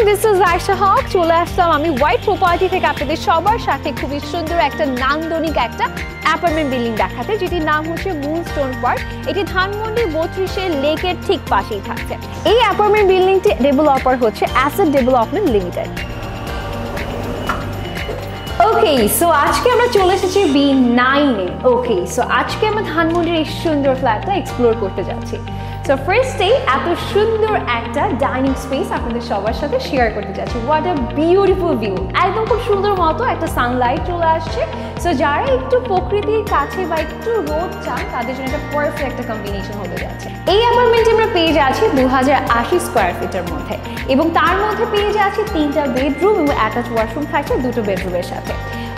everyone, this is Aisha Haq. চলে আসলাম আমি white property থেকে আপনাদের সবার সাথে খুবই সুন্দর একটা নান্দনিক একটা অ্যাপার্টমেন্ট বিল্ডিং দেখাতে, যেটির নাম হচ্ছে মুনস্টোন পার্ক। এটি ধানমন্ডি 32 লেকের ঠিক পাশেই থাকছে। এই অ্যাপার্টমেন্ট বিল্ডিংটি ডেভেলপার হচ্ছে অ্যাসেট ডেভেলপমেন্ট লিমিটেড। ওকে, সো আজকে আমরা চলে এসেছি B9 এ। ওকে, সো আজকে আমরা ধানমন্ডির এই সুন্দর ফ্ল্যাটটা এক্সপ্লোর করতে যাচ্ছি। সো ফার্স্টে এত সুন্দর একটা ডাইনিং স্পেস আপনাদের সবার সাথে শেয়ার করতে যাচ্ছি। হোয়াট আ বিউটিফুল ভিউ, একদম খুব সুন্দর মতো একটা সানলাইট চলে আসছে। সো যারা একটু প্রকৃতির কাছে বা একটু রোদ চান তাদের জন্য একটা পারফেক্ট একটা কম্বিনেশন হতে যাচ্ছে। এই অ্যাপার্টমেন্টে আমরা পেয়ে যাচ্ছি 2080 স্কোয়ার ফিটের মধ্যে, এবং তার মধ্যে পেয়ে যাচ্ছি 3টা বেডরুম এবং অ্যাটাচ ওয়াশরুম থাকছে 2টো বেডরুমের সাথে।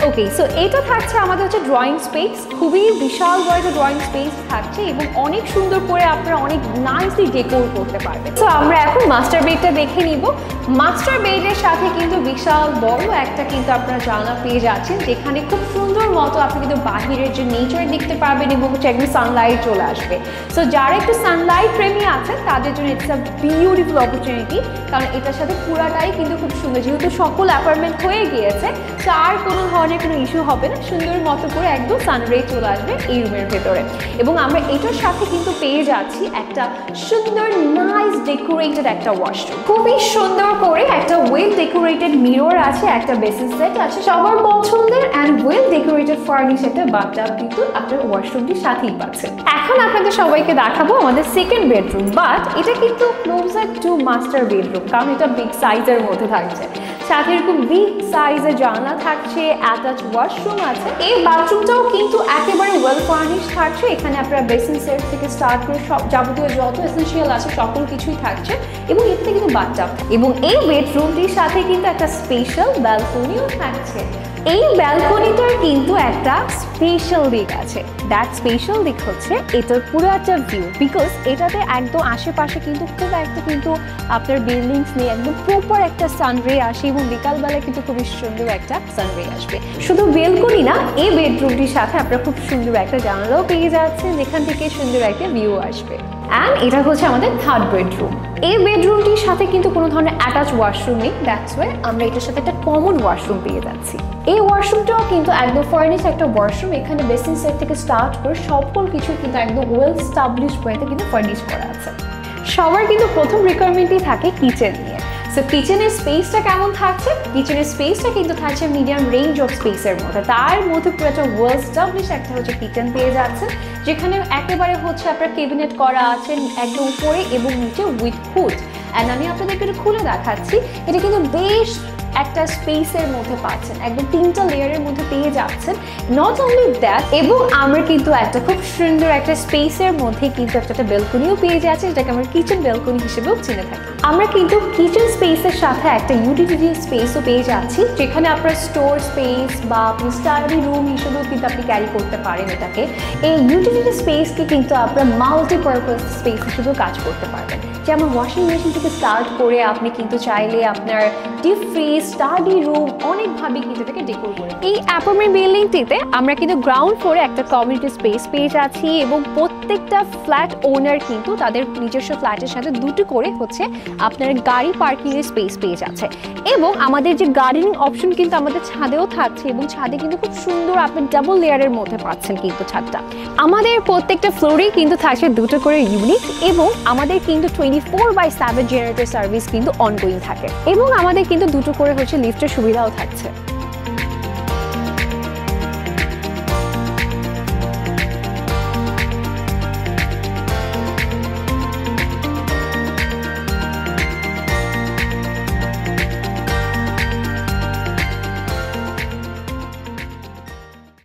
ওকে, সো এটা থাকছে আমাদের হচ্ছে ড্রয়িং স্পেস, খুবই বিশাল বড় একটা ড্রয়িং স্পেস থাকছে এবং অনেক সুন্দর করে আপনারা অনেক নাইসলি ডেকোর করতে পারবেন। সো আমরা এখন মাস্টার বেডটা দেখে নিব। মাস্টার বেডের সাথে কিন্তু বিশাল বড় একটা কিন্তু আপনারা জানলা পেয়ে যাচ্ছেন, যেখানে খুব সুন্দর মতো আপনি কিন্তু বাহিরের যে নেচার দেখতে পারবেন এবং হচ্ছে একদম সানলাইট চলে আসবে। সো যারা একটু সানলাইট প্রেমী আছেন তাদের জন্য ইটস আ বিউটিফুল অপরচুনিটি, কারণ এটার সাথে পুরাটাই কিন্তু খুব সুন্দর। যেহেতু সকল অ্যাপার্টমেন্ট হয়ে গিয়েছে, তো আর কোনো ধরনের কোনো ইস্যু হবে না, সুন্দর মতো করে একদম সানরে চলে আসবে এই রুমের ভেতরে। এবং আমরা এটার সাথে কিন্তু পেয়ে যাচ্ছি একটা সুন্দর নাইস ডেকোরেটেড একটা ওয়াশরুম, খুবই সুন্দর করে একটা ওয়েল ডেকোরেটেড মিরর আছে, একটা বেসিন সেট আছে সবার পছন্দের, অ্যান্ড ওয়েল ডেকোরেটেড ফার্নিশ একটা বাথটাব কিন্তু আপনার ওয়াশরুমটির সাথেই পাচ্ছেন। এখন আপনাদের সবাইকে দেখাবো আমাদের সেকেন্ড বেডরুম, বাট এটা কিন্তু ক্লোজার টু মাস্টার বেডরুম, কারণ এটা বিগ সাইজের মধ্যে থাকছে। সাথে এরকম বিগ সাইজের জানলা থাকছে, অ্যাটাচ ওয়াশরুম আছে। এই বাথরুমটাও কিন্তু একেবারে ওয়েল ফার্নিশ থাকছে। এখানে আপনারা বেসিন সেট থেকে স্টার্ট করে সব যাবতীয় যত এসেনশিয়াল আছে সকল কিছুই থাকছে, এবং এতে কিন্তু বাথটাব। এবং এই বেডরুমটির সাথে কিন্তু একটা স্পেশাল ব্যালকনিও থাকছে। এই ব্যালকনিটার কিন্তু একটা স্পেশাল দিক আছে। দ্যাট স্পেশাল দিক হচ্ছে এটার পুরো একটা ভিউ, বিকজ এটাতে একদম আশেপাশে কিন্তু খুব একটা কিন্তু আপনার বিল্ডিংস নেই, একদম প্রপার একটা সানরে আসে এবং বিকালবেলা কিন্তু খুবই সুন্দর একটা সানরে আসবে। শুধু বেলকনি না, এই বেডরুমটির সাথে আপনারা খুব সুন্দর একটা জানালাও পেয়ে যাচ্ছেন, যেখান থেকে সুন্দর একটা ভিউ আসবে। অ্যান্ড এটা হচ্ছে আমাদের থার্ড বেডরুম। এই বেডরুমটির সাথে কিন্তু কোনো ধরনের অ্যাটাচ ওয়াশরুম নেই, দ্যাটস ওয়াই আমরা এটার সাথে একটা কমন ওয়াশরুম পেয়ে যাচ্ছি। এই ওয়াশরুমটাও কিন্তু একদম ফার্নিশ একটা ওয়াশরুম। এখানে বেসিন সেট থেকে স্টার্ট করে সকল কিছু কিন্তু একদম ওয়েল স্টাবলিশড ওয়েতে কিন্তু ফার্নিশ করা আছে। সবার কিন্তু প্রথম রিকোয়ারমেন্টই থাকে কিচেন নিয়ে। সো কিচেনের স্পেসটা কেমন থাকছে? কিচেনের স্পেসটা কিন্তু থাকছে মিডিয়াম রেঞ্জ অফ স্পেসের মধ্যে। তার মধ্যে পুরো একটা ওয়েল স্টাবলিশ একটা হচ্ছে কিচেন পেয়ে যাচ্ছে, যেখানে একেবারে হচ্ছে আপনার ক্যাবিনেট করা আছে একদম উপরে এবং নিচে উইথ হুড। অ্যান্ড আমি আপনাদেরকে একটু খুলে দেখাচ্ছি, এটা কিন্তু বেশ একটা স্পেসের মধ্যে পাচ্ছেন, একদম 3টা লেয়ারের মধ্যে পেয়ে যাচ্ছেন। নট অনলি দ্যাট, এবং আমরা কিন্তু একটা খুব সুন্দর একটা স্পেসের মধ্যে কিন্তু একটা বেলকনিও পেয়ে যাচ্ছি, যেটাকে আমরা কিচেন বেলকনি হিসেবেও চিনে থাকি। আমরা কিন্তু কিচেন স্পেসের সাথে একটা ইউটিলিটি স্পেসও পেয়ে যাচ্ছি, যেখানে আপনার স্টোর স্পেস বা আপনি স্টাডি রুম হিসেবেও কিন্তু আপনি ক্যারি করতে পারেন এটাকে। এই ইউটিলিটি স্পেসকে কিন্তু আপনার মাল্টিপারপাস স্পেস হিসেবেও কাজ করতে পারবেন, যেমন ওয়াশিং মেশিন থেকে স্টার্ট করে আপনি কিন্তু চাইলে আপনার ডিপ ফ্রিজ, স্টাডি রুম অনেকভাবে কিন্তু এটাকে ডেকোর করে। এই অ্যাপার্টমেন্ট বিল্ডিংটিতে আমরা কিন্তু গ্রাউন্ড ফ্লোরে একটা কমিউনিটি স্পেস পেয়ে যাচ্ছি, এবং প্রত্যেকটা ফ্ল্যাট ওনার কিন্তু তাদের নিজস্ব ফ্ল্যাটের সাথে 2টো করে হচ্ছে আপনার গাড়ি পার্কিংয়ের স্পেস পেয়ে যাচ্ছে। এবং আমাদের যে গার্ডেনিং অপশন কিন্তু আমাদের ছাদেও থাকছে, এবং ছাদে কিন্তু খুব সুন্দর আপনি ডাবল লেয়ারের মধ্যে পাচ্ছেন কিন্তু ছাদটা। আমাদের প্রত্যেকটা ফ্লোরেই কিন্তু থাকছে 2টো করে ইউনিট, এবং আমাদের কিন্তু 24/7 জেনারেটর সার্ভিস কিন্তু অনগোয়িং থাকে, এবং আমাদের কিন্তু 2টো করে হচ্ছে লিফটের সুবিধাও থাকছে।